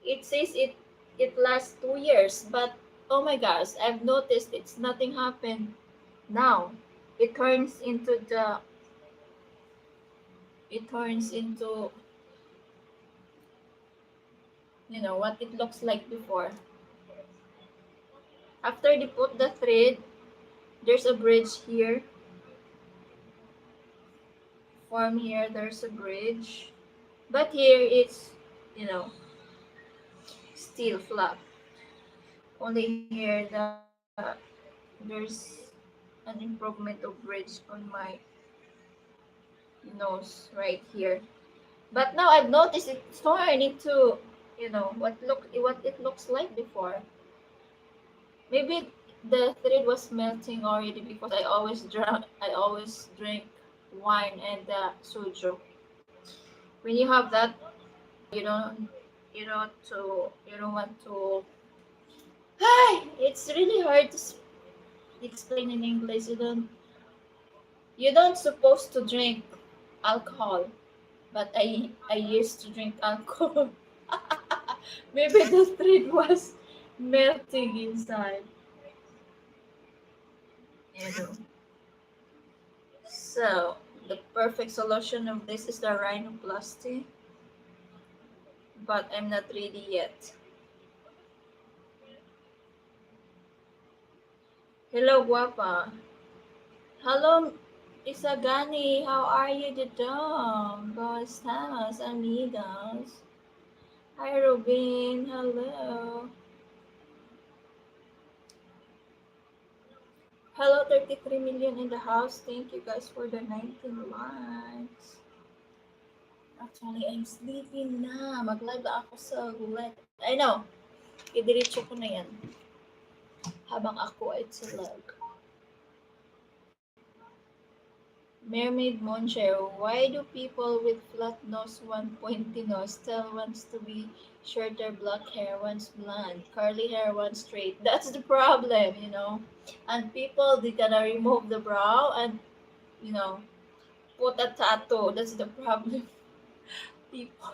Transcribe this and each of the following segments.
it says it lasts 2 years, but oh my gosh, I've noticed it's nothing happened now. It turns into the it turns into what it looks like before. After they put the thread, there's a bridge here. From here, there's a bridge. But here it's, you know, still flat. Only here there's an improvement of bridge on my nose right here. But now I've noticed it's torn into, what it looks like before. Maybe the thread was melting already because I always drink wine and soju. When you have that, you don't you don't want to. Hi, it's really hard to explain in English. You don't supposed to drink alcohol, but I used to drink alcohol. Maybe the thread was melting inside. You know. So the perfect solution of this is the rhinoplasty, but I'm not ready yet. Hello, guapa. Hello, Isagani. How are you today? ¿Cómo estamos, amigos? Hi, Robin. Hello. Hello, 33 million in the house. Thank you guys for the 19 likes. Actually, I'm sleeping na. Mag-live ako sa gulat. I know. Idiretso ko na yan. Habang ako ay tulog. Mermaid Moncher, why do people with flat nose want pointy nose? Still wants to be shorter black hair, wants blonde, curly hair, wants straight. That's the problem. And people, they gonna remove the brow and, you know, put a tattoo. That's the problem. People.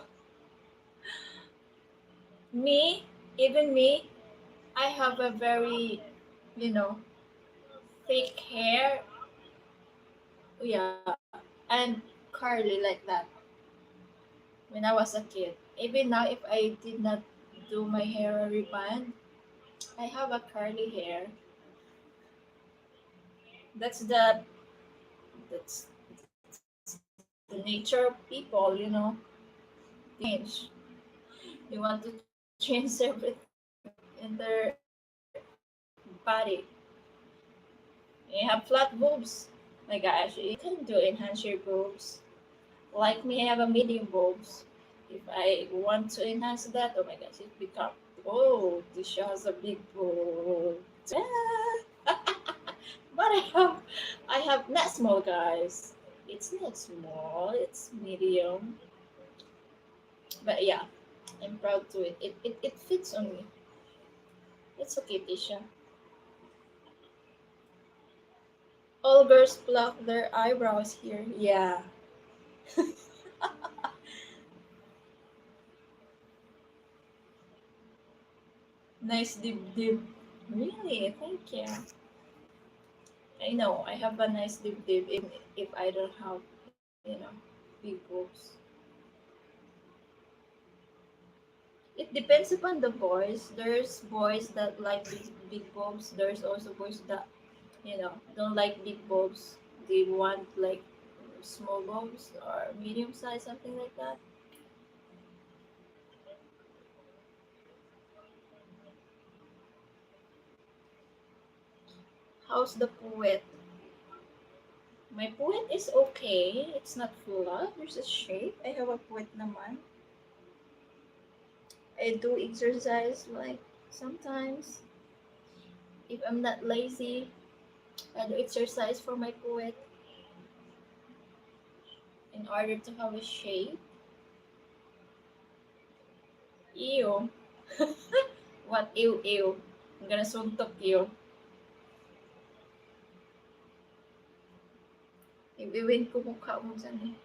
Me, even me, I have a very, you know, thick hair. Yeah, and curly like that when I was a kid. Even now, if I did not do my hair a rebond, I have a curly hair. That's that's the nature of people. Change. They want to change everything in their body. You have flat boobs. My gosh, you can do enhance your boobs. Like me, I have a medium boobs. If I want to enhance that, oh my gosh, it become this has a big boob. But I have not small, guys. It's not small. It's medium. But yeah, I'm proud to it. It fits on me. It's okay, Tisha. All girls pluck their eyebrows here. Yeah. Nice dip dip. Really? Thank you. I know I have a nice dip dip if I don't have, big boobs. It depends upon the boys. There's boys that like big boobs. There's also boys that, don't like big boobs. They want like small boobs or medium size, something like that. How's the poet? My poet is okay. It's not flat. There's a shape. I have a poet naman. I do exercise like sometimes. If I'm not lazy, I do exercise for my poet in order to have a shape. Ew. What ew ew? I'm gonna suntok you. Ibiwin ko mukha mo dyan eh.